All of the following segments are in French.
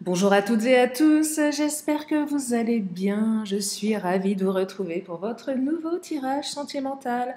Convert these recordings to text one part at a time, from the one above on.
Bonjour à toutes et à tous, j'espère que vous allez bien. Je suis ravie de vous retrouver pour votre nouveau tirage sentimental.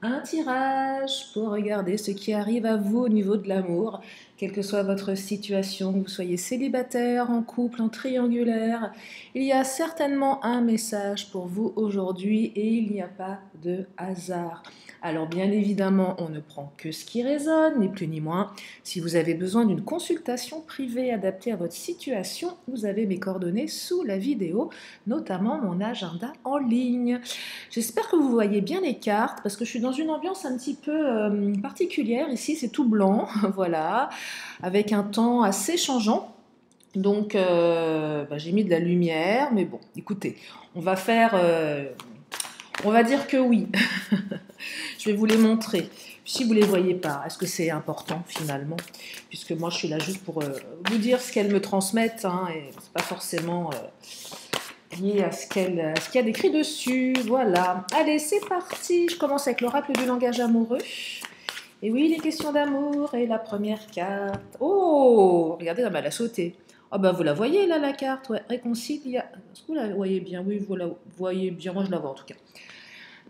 Un tirage pour regarder ce qui arrive à vous au niveau de l'amour, quelle que soit votre situation, que vous soyez célibataire, en couple, en triangulaire. Il y a certainement un message pour vous aujourd'hui et il n'y a pas de hasard. Alors bien évidemment, on ne prend que ce qui résonne, ni plus ni moins. Si vous avez besoin d'une consultation privée adaptée à votre situation, vous avez mes coordonnées sous la vidéo, notamment mon agenda en ligne. J'espère que vous voyez bien les cartes parce que je suis dans une ambiance un petit peu particulière. Ici, c'est tout blanc, voilà, avec un temps assez changeant. Donc, j'ai mis de la lumière, mais bon, écoutez, on va faire, on va dire que oui. Je vais vous les montrer. Si vous ne les voyez pas, est-ce que c'est important finalement? Puisque moi, je suis là juste pour vous dire ce qu'elles me transmettent, hein, et c'est pas forcément lié à ce qu'il y a d'écrit dessus. Voilà. Allez, c'est parti. Je commence avec l'oracle du langage amoureux. Et oui, les questions d'amour et la première carte. Oh, regardez, elle a sauté. Ah ben vous la voyez là la carte, ouais, réconciliation. Est-ce que vous la voyez bien? Oui, vous la voyez bien, moi je la vois en tout cas.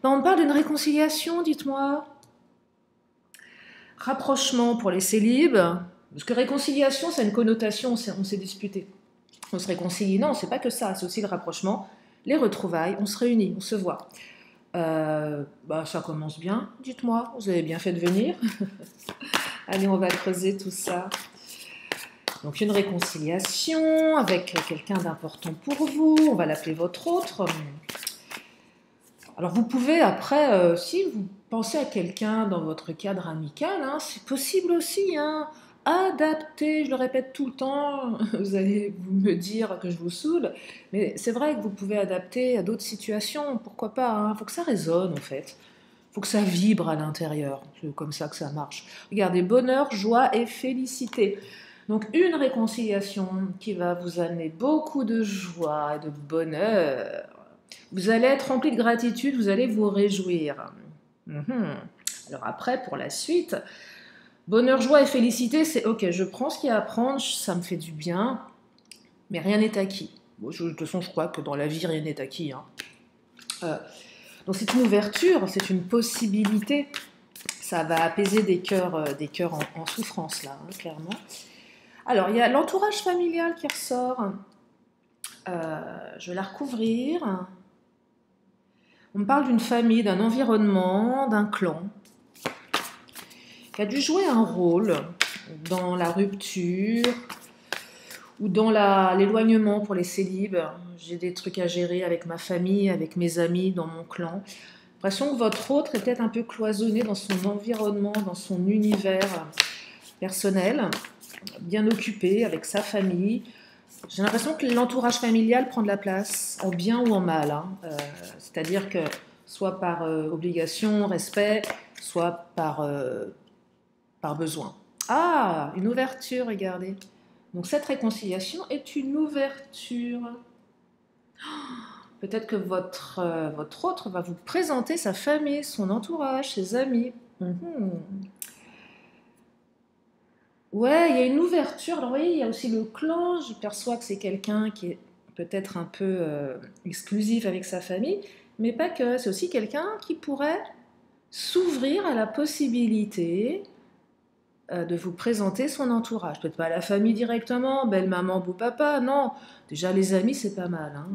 Ben, on parle d'une réconciliation, dites-moi. Rapprochement pour les célibes. Parce que réconciliation, c'est une connotation, on s'est disputé. On se réconcilie. Non, c'est pas que ça, c'est aussi le rapprochement. Les retrouvailles, on se réunit, on se voit. Ça commence bien, dites-moi, vous avez bien fait de venir. Allez, on va creuser tout ça. Donc une réconciliation avec quelqu'un d'important pour vous, on va l'appeler votre autre. Alors vous pouvez après, si vous pensez à quelqu'un dans votre cadre amical, hein, c'est possible aussi, hein, adapter, je le répète tout le temps, vous allez me dire que je vous saoule, mais c'est vrai que vous pouvez adapter à d'autres situations, pourquoi pas, hein, faut que ça résonne en fait. Faut que ça vibre à l'intérieur, c'est comme ça que ça marche. Regardez, bonheur, joie et félicité. Donc une réconciliation qui va vous amener beaucoup de joie et de bonheur. Vous allez être rempli de gratitude, vous allez vous réjouir. Mhm. Alors après, pour la suite, bonheur, joie et félicité, c'est ok, je prends ce qu'il y a à prendre, ça me fait du bien, mais rien n'est acquis. Bon, de toute façon, je crois que dans la vie, rien n'est acquis, hein. Donc c'est une ouverture, c'est une possibilité. Ça va apaiser des cœurs en souffrance, là, hein, clairement. Alors, il y a l'entourage familial qui ressort. Je vais la recouvrir. On me parle d'une famille, d'un environnement, d'un clan qui a dû jouer un rôle dans la rupture ou dans l'éloignement pour les célibes. J'ai des trucs à gérer avec ma famille, avec mes amis, dans mon clan. J'ai l'impression que votre autre est peut-être un peu cloisonné dans son environnement, dans son univers personnel, bien occupé avec sa famille. J'ai l'impression que l'entourage familial prend de la place, en bien ou en mal, hein. C'est-à-dire que soit par obligation, respect, soit par besoin. Ah, une ouverture, regardez. Donc cette réconciliation est une ouverture. Peut-être que votre autre va vous présenter sa famille, son entourage, ses amis. Mhm. Ouais, il y a une ouverture. Alors, vous voyez, il y a aussi le clan. Je perçois que c'est quelqu'un qui est peut-être un peu exclusif avec sa famille, mais pas que. C'est aussi quelqu'un qui pourrait s'ouvrir à la possibilité de vous présenter son entourage. Peut-être pas à la famille directement, belle maman, beau papa, non. Déjà, les amis, c'est pas mal, hein.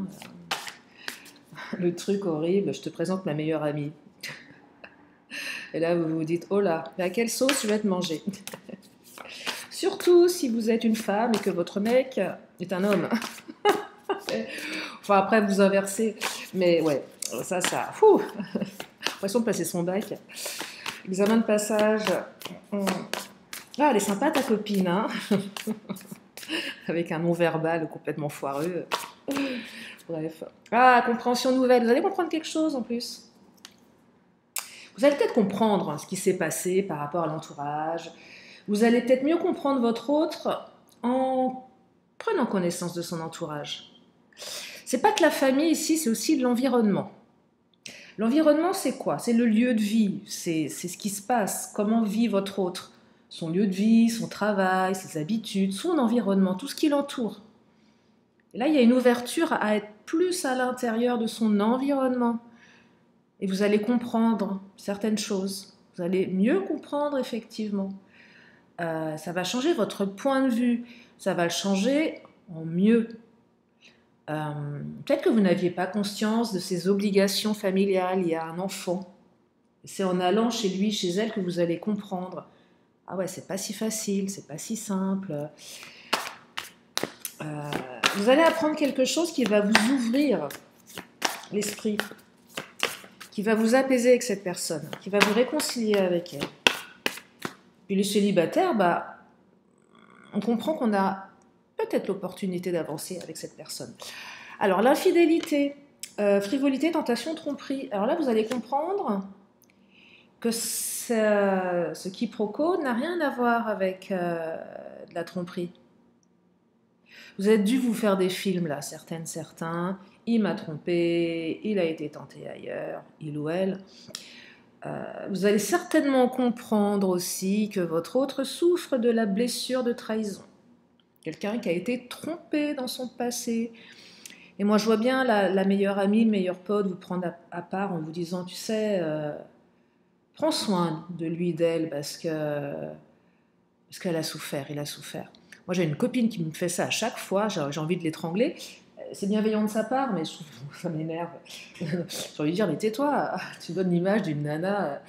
Le truc horrible, je te présente ma meilleure amie. Et là, vous vous dites, oh là, à quelle sauce je vais te manger? Surtout si vous êtes une femme et que votre mec est un homme. Enfin, après, vous inversez. Mais ouais, ça. Fou. Impression de passer son bac. Examen de passage. Ah, elle est sympa ta copine, hein. Avec un non-verbal complètement foireux. Bref. Ah, compréhension nouvelle. Vous allez comprendre quelque chose en plus. Vous allez peut-être comprendre ce qui s'est passé par rapport à l'entourage. Vous allez peut-être mieux comprendre votre autre en prenant connaissance de son entourage. C'est pas que la famille ici, c'est aussi l'environnement. L'environnement, c'est quoi? C'est le lieu de vie, c'est ce qui se passe, comment vit votre autre. Son lieu de vie, son travail, ses habitudes, son environnement, tout ce qui l'entoure. Et là, il y a une ouverture à être plus à l'intérieur de son environnement. Et vous allez comprendre certaines choses. Vous allez mieux comprendre, effectivement. Ça va changer votre point de vue. Ça va le changer en mieux. Peut-être que vous n'aviez pas conscience de ces obligations familiales. Il y a un enfant. C'est en allant chez lui, chez elle, que vous allez comprendre. Ah ouais, c'est pas si facile, c'est pas si simple. Vous allez apprendre quelque chose qui va vous ouvrir l'esprit, qui va vous apaiser avec cette personne, qui va vous réconcilier avec elle. Puis les célibataires, bah, on comprend qu'on a peut-être l'opportunité d'avancer avec cette personne. Alors l'infidélité, frivolité, tentation, tromperie. Alors là, vous allez comprendre que ce quiproquo n'a rien à voir avec de la tromperie. Vous avez dû vous faire des films là, certains. Il m'a trompé, il a été tenté ailleurs, il ou elle. Vous allez certainement comprendre aussi que votre autre souffre de la blessure de trahison. Quelqu'un qui a été trompé dans son passé. Et moi, je vois bien la meilleure amie, le meilleur pote vous prendre à part en vous disant, tu sais, prends soin de lui, d'elle, parce qu'elle a souffert, il a souffert. Moi, j'ai une copine qui me fait ça à chaque fois, j'ai envie de l'étrangler. C'est bienveillant de sa part, mais je trouve que ça m'énerve. J'ai envie de dire, mais tais-toi, tu donnes l'image d'une nana.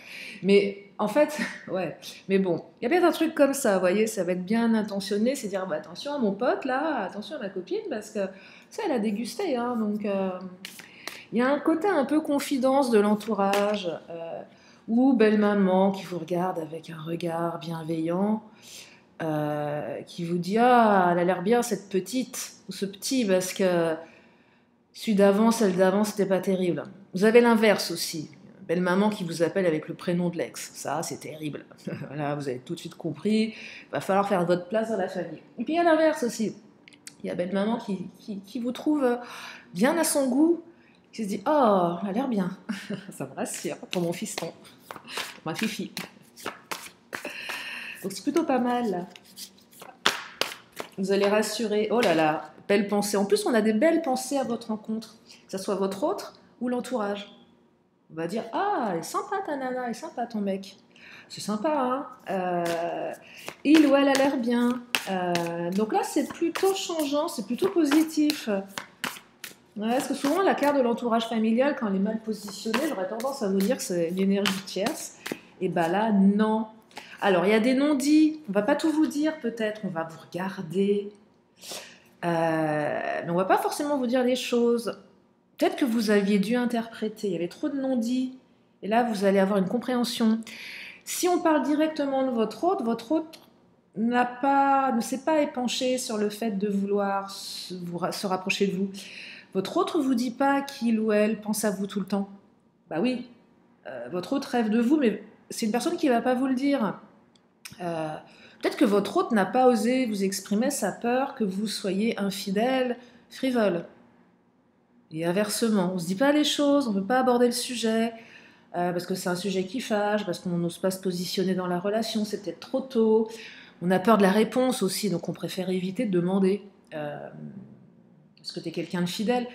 Mais en fait, ouais. Mais bon, il y a peut-être un truc comme ça, vous voyez, ça va être bien intentionné, c'est dire, bah, attention à mon pote, là, attention à ma copine, parce que ça, elle a dégusté. Hein, donc, il y a un côté un peu confidence de l'entourage, ou belle maman qui vous regarde avec un regard bienveillant, qui vous dit ah elle a l'air bien cette petite ou ce petit parce que celui d'avant, celle d'avant c'était pas terrible. Vous avez l'inverse aussi, belle maman qui vous appelle avec le prénom de l'ex, ça c'est terrible. Voilà, vous avez tout de suite compris, il va falloir faire votre place dans la famille. Et puis il y a l'inverse aussi, il y a belle maman qui vous trouve bien à son goût, qui se dit oh elle a l'air bien, ça me rassure pour mon fiston, pour ma fifi. Donc c'est plutôt pas mal là. Vous allez rassurer. Oh là là, belle pensée. En plus, on a des belles pensées à votre rencontre. Que ce soit votre autre ou l'entourage. On va dire ah, elle est sympa ta nana, elle est sympa ton mec. C'est sympa, hein il ou elle a l'air bien. Donc là, c'est plutôt changeant, c'est plutôt positif. Ouais, parce que souvent, la carte de l'entourage familial, quand elle est mal positionnée, j'aurais tendance à vous dire que c'est une énergie tierce. Et bah là, non. Alors, il y a des non-dits. On ne va pas tout vous dire, peut-être. On va vous regarder. Mais on ne va pas forcément vous dire les choses. Peut-être que vous aviez dû interpréter. Il y avait trop de non-dits. Et là, vous allez avoir une compréhension. Si on parle directement de votre autre ne s'est pas épanché sur le fait de vouloir se rapprocher de vous. Votre autre ne vous dit pas qu'il ou elle pense à vous tout le temps. Bah oui, votre autre rêve de vous, mais c'est une personne qui ne va pas vous le dire. Peut-être que votre autre n'a pas osé vous exprimer sa peur que vous soyez infidèle, frivole. Et inversement, on ne se dit pas les choses, on ne veut pas aborder le sujet, parce que c'est un sujet qui fâche, parce qu'on n'ose pas se positionner dans la relation, c'est peut-être trop tôt. On a peur de la réponse aussi, donc on préfère éviter de demander. Est-ce que tu es quelqu'un de fidèle ?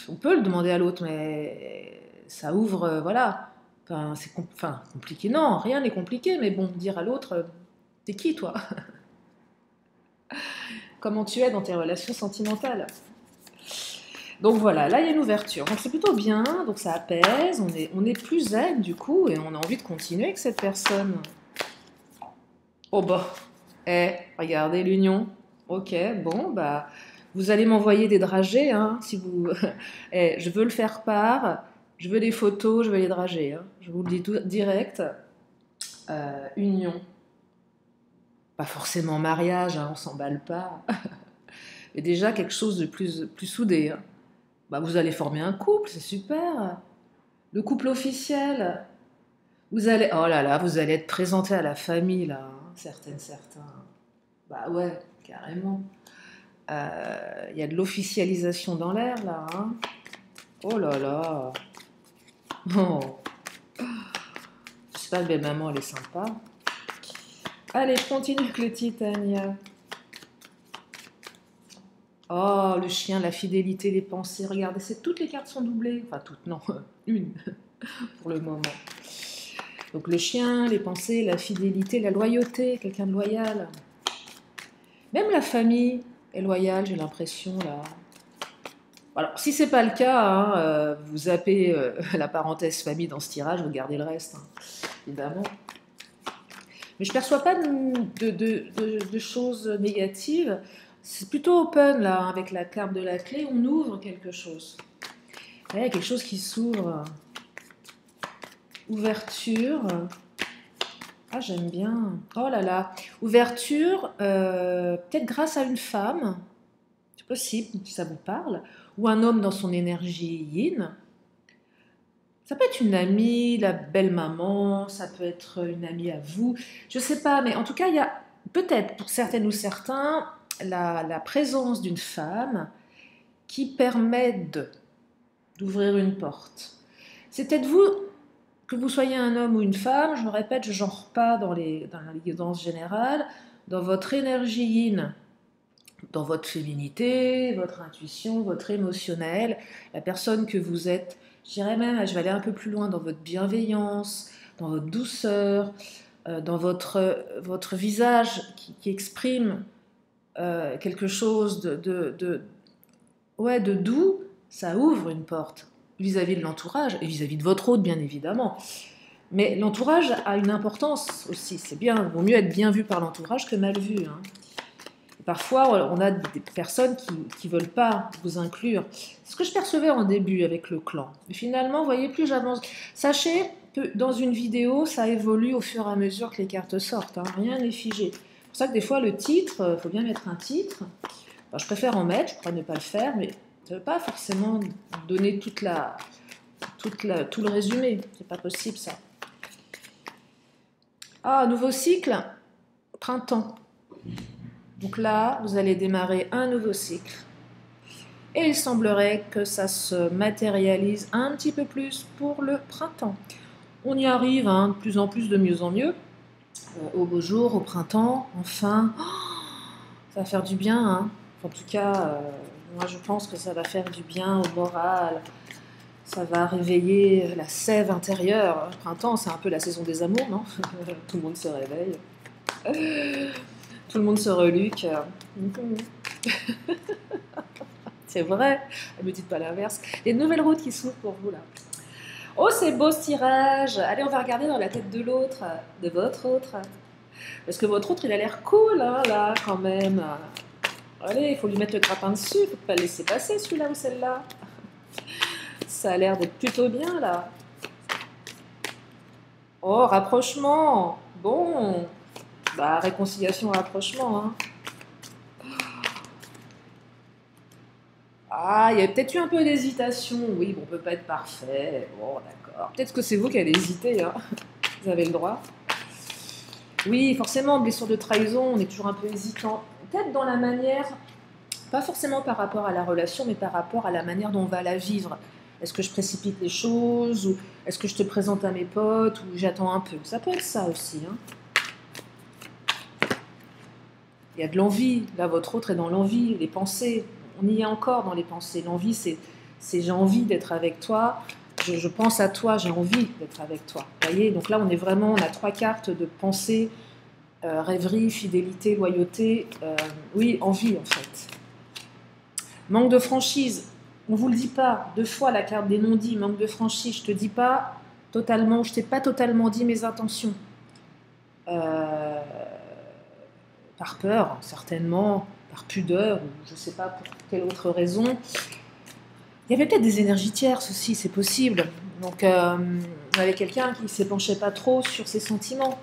On peut le demander à l'autre, mais ça ouvre, voilà. Enfin, c'est compliqué. Non, rien n'est compliqué, mais bon, dire à l'autre, t'es qui toi ? Comment tu es dans tes relations sentimentales ? Donc voilà, là il y a une ouverture. Donc c'est plutôt bien, donc ça apaise, on est plus zen du coup, et on a envie de continuer avec cette personne. Oh bah, regardez l'union. Ok, bon, bah, vous allez m'envoyer des dragées, hein, si vous... je veux le faire part, je veux des photos, je veux les dragées, hein. Je vous le dis tout direct. Union. Pas forcément mariage, hein, on s'emballe pas. Mais déjà quelque chose de plus soudé. Hein. Bah, vous allez former un couple, c'est super. Le couple officiel. Vous allez, oh là là, vous allez être présenté à la famille, là. Hein, certains. Bah ouais, carrément. Il y a de l'officialisation dans l'air, là. Hein. Oh là là. Oh. J'espère que belle maman, elle est sympa. Allez, je continue avec le Titania. Oh, le chien, la fidélité, les pensées. Regardez, toutes les cartes sont doublées. Enfin, toutes, non, une pour le moment. Donc le chien, les pensées, la fidélité, la loyauté, quelqu'un de loyal. Même la famille est loyale, j'ai l'impression, là. Alors, si c'est pas le cas, hein, vous zappez la parenthèse famille dans ce tirage, vous gardez le reste, hein, évidemment. Mais je ne perçois pas de choses négatives. C'est plutôt open, là, avec la carte de la clé, on ouvre quelque chose. Il y a quelque chose qui s'ouvre. Ouverture. Ah, j'aime bien. Oh là là. Ouverture, peut-être grâce à une femme, c'est possible, si ça vous parle, ou un homme dans son énergie yin. Ça peut être une amie, la belle-maman, ça peut être une amie à vous, je ne sais pas, mais en tout cas, il y a peut-être pour certaines ou certains la présence d'une femme qui permet d'ouvrir une porte. C'est peut-être vous, que vous soyez un homme ou une femme, je me répète, je ne genre pas dans la guidance générale, dans votre énergie yin, dans votre féminité, votre intuition, votre émotionnel, la personne que vous êtes, je dirais même, je vais aller un peu plus loin, dans votre bienveillance, dans votre douceur, dans votre visage qui exprime quelque chose ouais, de doux, ça ouvre une porte vis-à-vis de l'entourage et vis-à-vis de votre hôte, bien évidemment. Mais l'entourage a une importance aussi, c'est bien, il vaut mieux être bien vu par l'entourage que mal vu, hein. Parfois, on a des personnes qui ne veulent pas vous inclure. C'est ce que je percevais en début avec le clan. Mais finalement, vous voyez, plus j'avance. Sachez que dans une vidéo, ça évolue au fur et à mesure que les cartes sortent, hein. Rien n'est figé. C'est pour ça que des fois, le titre, il faut bien mettre un titre. Alors, je préfère en mettre, je pourrais ne pas le faire, mais ça ne veut pas forcément donner tout le résumé. C'est pas possible, ça. Ah, nouveau cycle, printemps. Donc là, vous allez démarrer un nouveau cycle. Et il semblerait que ça se matérialise un petit peu plus pour le printemps. On y arrive, hein, de plus en plus, de mieux en mieux. Au beau jour, au printemps, enfin. Oh, ça va faire du bien, hein. En tout cas, moi je pense que ça va faire du bien au moral. Ça va réveiller la sève intérieure. Le printemps, c'est un peu la saison des amours, non? Tout le monde se réveille. Tout le monde se reluque. C'est vrai, ne me dites pas l'inverse. Il y a une nouvelle route qui s'ouvre pour vous là. Oh, c'est beau ce tirage. Allez, on va regarder dans la tête de l'autre, de votre autre. Parce que votre autre, il a l'air cool, hein, là, quand même. Allez, il faut lui mettre le grappin dessus, il ne faut pas le laisser passer celui-là ou celle-là. Ça a l'air d'être plutôt bien, là. Oh, rapprochement. Bon. Bah, réconciliation, rapprochement, hein. Ah, il y a peut-être eu un peu d'hésitation. Oui, bon, on peut pas être parfait. Bon, d'accord. Peut-être que c'est vous qui avez hésité, hein. Vous avez le droit. Oui, forcément, blessure de trahison, on est toujours un peu hésitant. Peut-être dans la manière, pas forcément par rapport à la relation, mais par rapport à la manière dont on va la vivre. Est-ce que je précipite les choses, ou est-ce que je te présente à mes potes, ou j'attends un peu. Ça peut être ça aussi, hein. Il y a de l'envie. Là, votre autre est dans l'envie, les pensées. On y est encore dans les pensées. L'envie, c'est j'ai envie d'être avec toi. Je pense à toi, j'ai envie d'être avec toi. Vous voyez, donc là, on a 3 cartes de pensée, rêverie, fidélité, loyauté. Oui, envie, en fait. Manque de franchise. On ne vous le dit pas. 2 fois, la carte des non-dits. Manque de franchise. Je ne te dis pas totalement, je t'ai pas totalement dit mes intentions. Par peur, certainement, par pudeur, ou je ne sais pas pour quelle autre raison. Il y avait peut-être des énergies tierces aussi, c'est possible. Donc, on avait quelqu'un qui ne s'épanchait pas trop sur ses sentiments.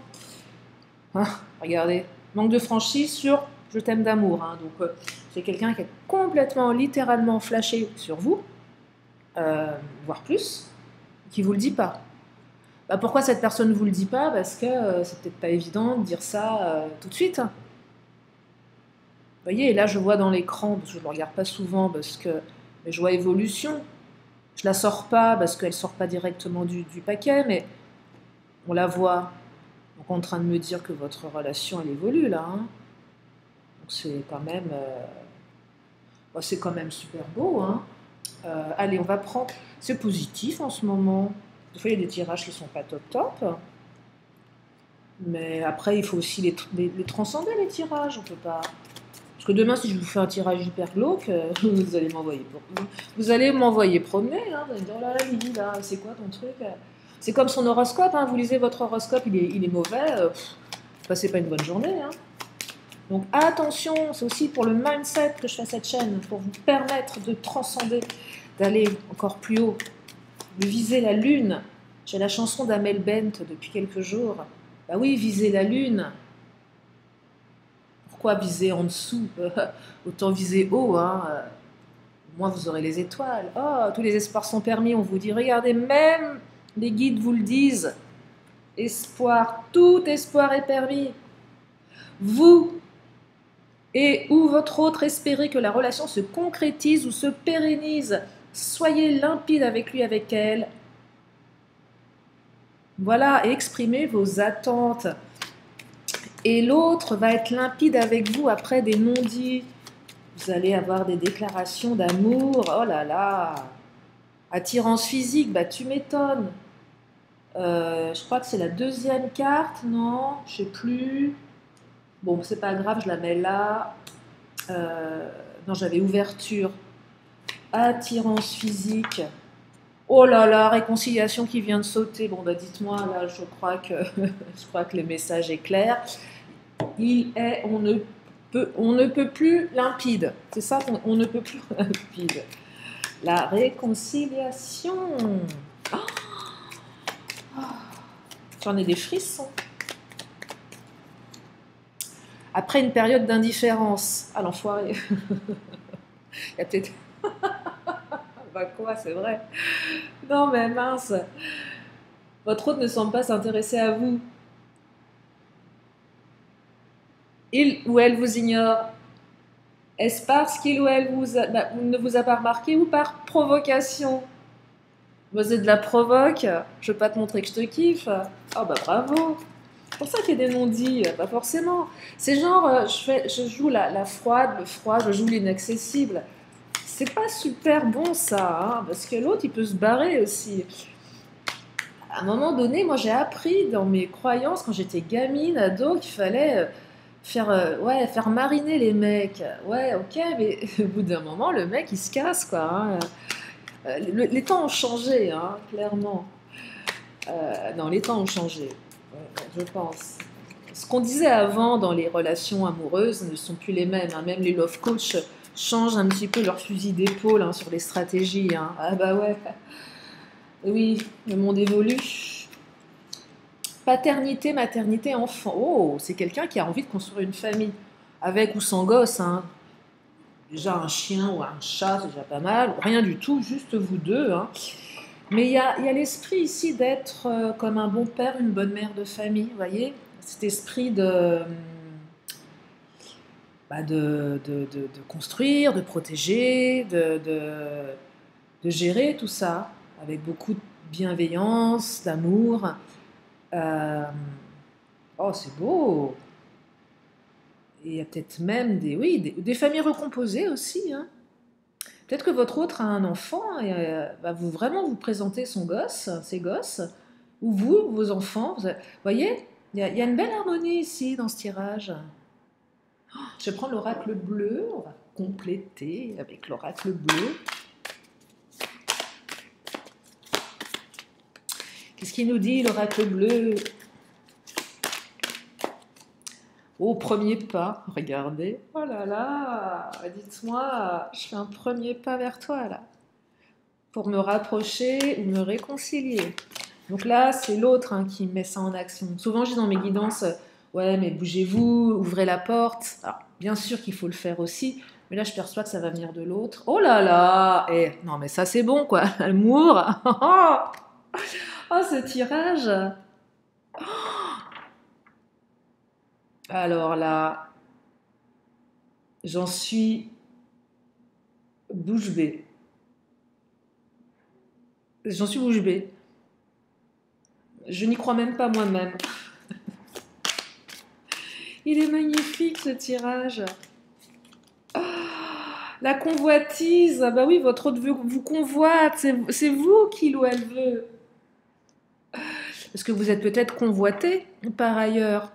Hein, regardez, manque de franchise sur je t'aime d'amour. Hein. Donc, c'est quelqu'un qui est complètement, littéralement flashé sur vous, voire plus, qui ne vous le dit pas. Bah, pourquoi cette personne ne vous le dit pas? Parce que c'est peut-être pas évident de dire ça tout de suite. Hein. Vous voyez, et là je vois dans l'écran, parce que je ne le regarde pas souvent, parce que je vois évolution. Je la sors pas parce qu'elle sort pas directement du paquet, mais on la voit. Donc en train de me dire que votre relation elle évolue là. Hein. Donc c'est quand même Bah, c'est quand même super beau, hein. Allez, on va prendre... C'est positif en ce moment. Des fois, il y a des tirages qui sont pas top top. Mais après, il faut aussi les transcender, les tirages. On peut pas... Parce que demain, si je vous fais un tirage hyper glauque, vous allez m'envoyer promener. Hein, vous allez me dire, oh là là, Lily, là, c'est quoi ton truc? C'est comme son horoscope. Hein, vous lisez votre horoscope, il est mauvais. Passez pas une bonne journée. Hein. Donc attention, c'est aussi pour le mindset que je fais cette chaîne, pour vous permettre de transcender, d'aller encore plus haut, de viser la lune. J'ai la chanson d'Amel Bent depuis quelques jours. Bah oui, viser la lune. Pourquoi viser en dessous? Autant viser haut, hein. Au moins vous aurez les étoiles. Oh, tous les espoirs sont permis, on vous dit. Regardez, même les guides vous le disent. Espoir, tout espoir est permis. Vous et ou votre autre espérez que la relation se concrétise ou se pérennise. Soyez limpide avec lui, avec elle. Voilà, et exprimez vos attentes. Et l'autre va être limpide avec vous après des non-dits. Vous allez avoir des déclarations d'amour. Oh là là. Attirance physique, bah tu m'étonnes. Je crois que c'est la deuxième carte, non? Je sais plus. Bon, c'est pas grave, je la mets là. Non, j'avais ouverture. Attirance physique. Oh là là, réconciliation qui vient de sauter. Bon, bah dites-moi, là, je crois que le message est clair. On ne peut plus limpide. C'est ça qu'on ne peut plus limpide. La réconciliation. Oh, j'en ai des frissons. Après une période d'indifférence. Ah, l'enfoiré. Il y a peut-être... Bah quoi, c'est vrai. Non mais mince. Votre hôte ne semble pas s'intéresser à vous. Il ou elle vous ignore. Est-ce parce qu'il ou elle ne vous a pas remarqué ou par provocation? Vous êtes de la provoque, je veux pas te montrer que je te kiffe. Oh bah bravo. C'est pour ça qu'il y a des non-dits, pas forcément. C'est genre, je joue la froide, le froid, je joue l'inaccessible. C'est pas super bon ça, hein, parce que l'autre il peut se barrer aussi. À un moment donné, moi j'ai appris dans mes croyances quand j'étais gamine, ado, qu'il fallait faire mariner les mecs. Ouais, ok, mais au bout d'un moment, le mec il se casse quoi. Hein. Les temps ont changé, hein, clairement. Non, les temps ont changé, je pense. Ce qu'on disait avant dans les relations amoureuses ne sont plus les mêmes. Hein. Même les love coachs changent un petit peu leur fusil d'épaule hein, sur les stratégies. Hein. Ah bah ouais. Oui, le monde évolue. Paternité, maternité, enfant. Oh, c'est quelqu'un qui a envie de construire une famille, avec ou sans gosse. Hein. Déjà un chien ou un chat, c'est déjà pas mal. Rien du tout, juste vous deux. Hein. Mais il y a l'esprit ici d'être comme un bon père, une bonne mère de famille, vous voyez? Cet esprit de construire, de protéger, de gérer tout ça, avec beaucoup de bienveillance, d'amour. Oh, c'est beau! Et il y a peut-être même des familles recomposées aussi. Hein. Peut-être que votre autre a un enfant et va vraiment vous présenter son gosse, ses gosses, ou vous, vos enfants. Vous voyez, il y a une belle harmonie ici dans ce tirage. Oh, je vais prendre l'oracle bleu, on va compléter avec l'oracle bleu. Qu'est-ce qu'il nous dit l'oracle bleu? Au premier pas, regardez. Oh là là, dites-moi, je fais un premier pas vers toi là, pour me rapprocher ou me réconcilier. Donc là, c'est l'autre hein, qui met ça en action. Souvent, je dis dans mes guidances, ouais, mais bougez-vous, ouvrez la porte. Alors, bien sûr qu'il faut le faire aussi, mais là, je perçois que ça va venir de l'autre. Oh là là, non, mais ça, c'est bon, quoi. L'amour. Oh, ce tirage. Alors là, j'en suis bouche bée. J'en suis bouche bée. Je n'y crois même pas moi-même. Il est magnifique ce tirage. La convoitise, ah bah oui, votre autre vous convoite, c'est vous qu'il ou elle veut. Parce que vous êtes peut-être convoité par ailleurs.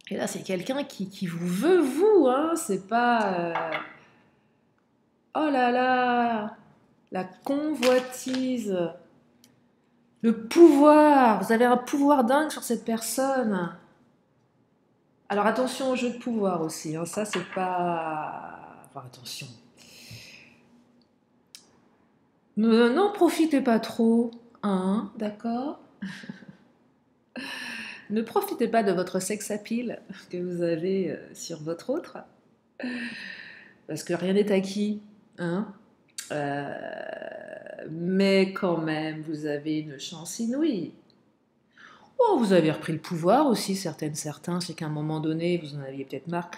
Et là, c'est quelqu'un qui vous veut, vous, hein, c'est pas... Oh là là, la convoitise, le pouvoir, vous avez un pouvoir dingue sur cette personne. Alors attention au jeu de pouvoir aussi, hein, ça c'est pas... Enfin attention. N'en profitez pas trop, hein, d'accord? Ne profitez pas de votre sex appeal que vous avez sur votre autre, parce que rien n'est acquis, hein. Euh, mais quand même, vous avez une chance inouïe. Oh, vous avez repris le pouvoir aussi, certains, c'est qu'à un moment donné, vous en aviez peut-être marre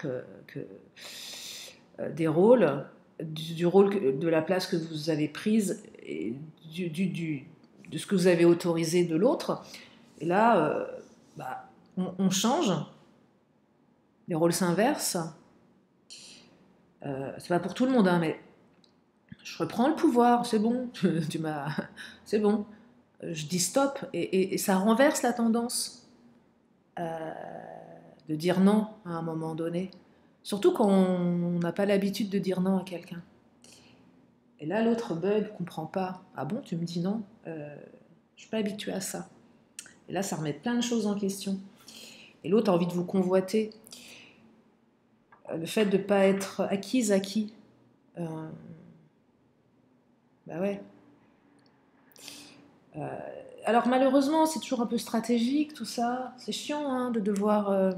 des rôles, du rôle, de la place que vous avez prise, et de ce que vous avez autorisé de l'autre. Et là, bah, on change, les rôles s'inversent. C'est pas pour tout le monde, hein, mais je reprends le pouvoir, c'est bon, c'est bon. Je dis stop, et ça renverse la tendance euh, de dire non à un moment donné. Surtout quand on n'a pas l'habitude de dire non à quelqu'un. Et là, l'autre bug, comprend pas. Ah bon, tu me dis non, je suis pas habituée à ça. Et là, ça remet plein de choses en question. Et l'autre a envie de vous convoiter. Le fait de ne pas être acquis. Bah ouais. Alors malheureusement, c'est toujours un peu stratégique tout ça. C'est chiant hein, de devoir...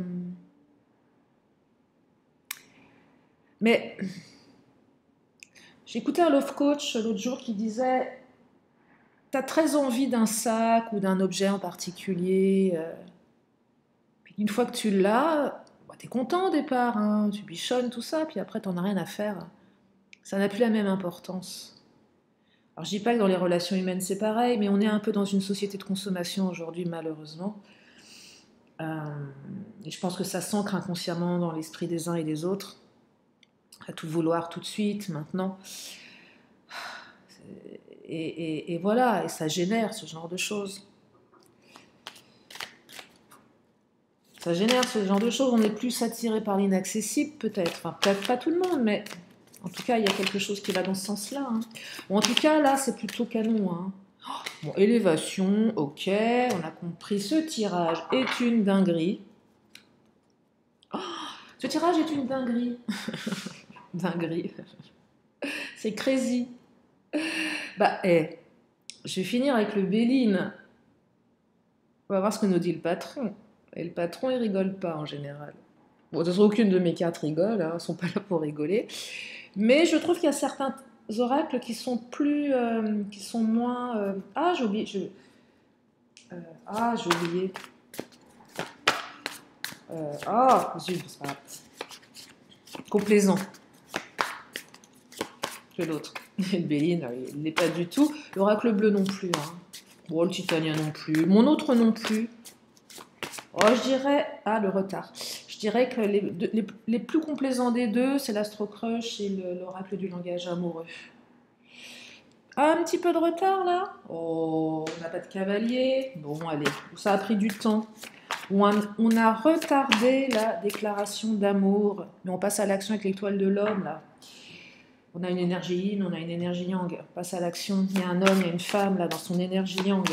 Mais j'ai écouté un love coach l'autre jour qui disait t'as très envie d'un sac ou d'un objet en particulier. Puis une fois que tu l'as, bah, t'es content au départ, hein, tu bichonnes tout ça, puis après t'en as rien à faire. Ça n'a plus la même importance. Alors je dis pas que dans les relations humaines c'est pareil, mais on est un peu dans une société de consommation aujourd'hui malheureusement. Euh, et je pense que ça s'ancre inconsciemment dans l'esprit des uns et des autres, à tout vouloir tout de suite, maintenant. Et voilà, et ça génère ce genre de choses. Ça génère ce genre de choses, on est plus attiré par l'inaccessible peut-être, enfin peut-être pas tout le monde, mais en tout cas il y a quelque chose qui va dans ce sens-là. Hein. Bon, en tout cas là c'est plutôt canon. Hein. Bon, élévation, ok, on a compris, ce tirage est une dinguerie. Oh, ce tirage est une dinguerie. Dinguerie. C'est crazy. Bah, je vais finir avec le Béline. On va voir ce que nous dit le patron. Et le patron, il rigole pas en général. Bon, de toute façon, aucune de mes cartes rigole, hein, elles sont pas là pour rigoler. Mais je trouve qu'il y a certains oracles qui sont plus, qui sont moins. Ah, j'ai oublié. J'ai oublié. Zut, c'est pas grave. Complaisant que l'autre. Le Béline, il n'est pas du tout. L'oracle bleu non plus. Hein. Bon, le titanien non plus. Mon autre non plus. Oh, je dirais... Ah, le retard. Je dirais que les plus complaisants des deux, c'est l'Astro-Crush et l'oracle du langage amoureux. Ah, un petit peu de retard, là? Oh, on n'a pas de cavalier. Bon, allez, ça a pris du temps. On a retardé la déclaration d'amour, mais on passe à l'action avec l'étoile de l'homme, là. On a une énergie yin, on a une énergie yang. On passe à l'action. Il y a un homme, il y a une femme, là, dans son énergie yang.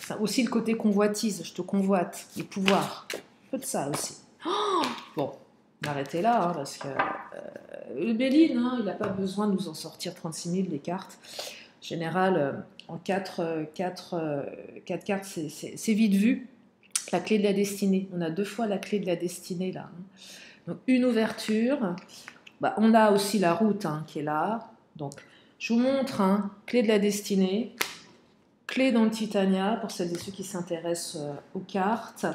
Ça, aussi le côté convoitise, je te convoite, les pouvoirs. Un peu de ça aussi. Oh bon, arrêtez là, hein, parce que le Béline, hein, il n'a pas besoin de nous en sortir 36 000 des cartes. En général, en 4 cartes, c'est vite vu. La clé de la destinée. On a 2 fois la clé de la destinée, là. Donc, une ouverture. Bah, on a aussi la route hein, qui est là. Donc, je vous montre, hein, clé de la destinée. Clé dans le Titania, pour celles et ceux qui s'intéressent aux cartes.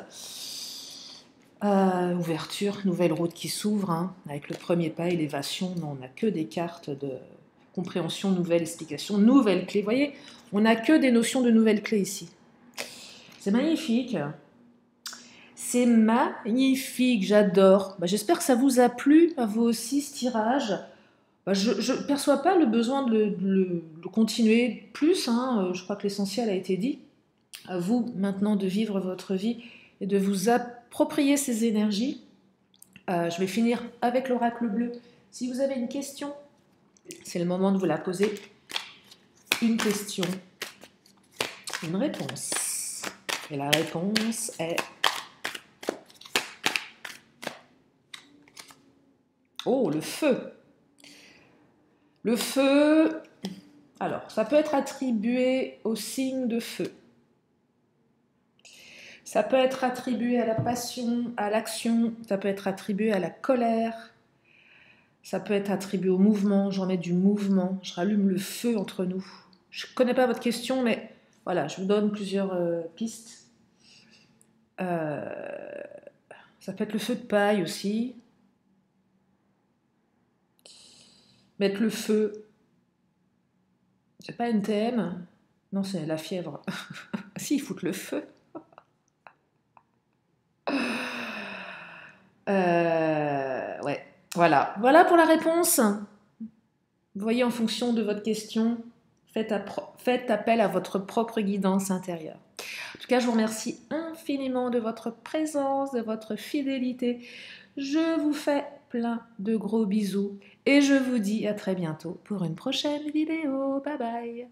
Ouverture, nouvelle route qui s'ouvre, hein, avec le premier pas, élévation. Non, on n'a que des cartes de compréhension, nouvelle explication, nouvelle clé. Vous voyez, on n'a que des notions de nouvelles clés ici. C'est magnifique. C'est magnifique, j'adore. Bah, j'espère que ça vous a plu, à vous aussi, ce tirage. Bah, je ne perçois pas le besoin de le continuer plus, hein, je crois que l'essentiel a été dit. À vous maintenant de vivre votre vie et de vous approprier ces énergies. Je vais finir avec l'oracle bleu. Si vous avez une question, c'est le moment de vous la poser. Une question, une réponse. Et la réponse est... Oh, le feu. Le feu, alors, ça peut être attribué au signe de feu. Ça peut être attribué à la passion, à l'action, ça peut être attribué à la colère, ça peut être attribué au mouvement, j'en mets du mouvement, je rallume le feu entre nous. Je ne connais pas votre question, mais voilà, je vous donne plusieurs pistes. Ça peut être le feu de paille aussi. Mettre le feu, c'est pas NTM, non, c'est la fièvre. Si, ils foutent le feu. Ouais, voilà. Voilà pour la réponse. Vous voyez, en fonction de votre question, faites appel à votre propre guidance intérieure. En tout cas, je vous remercie infiniment de votre présence, de votre fidélité. Je vous fais plein de gros bisous et je vous dis à très bientôt pour une prochaine vidéo. Bye bye.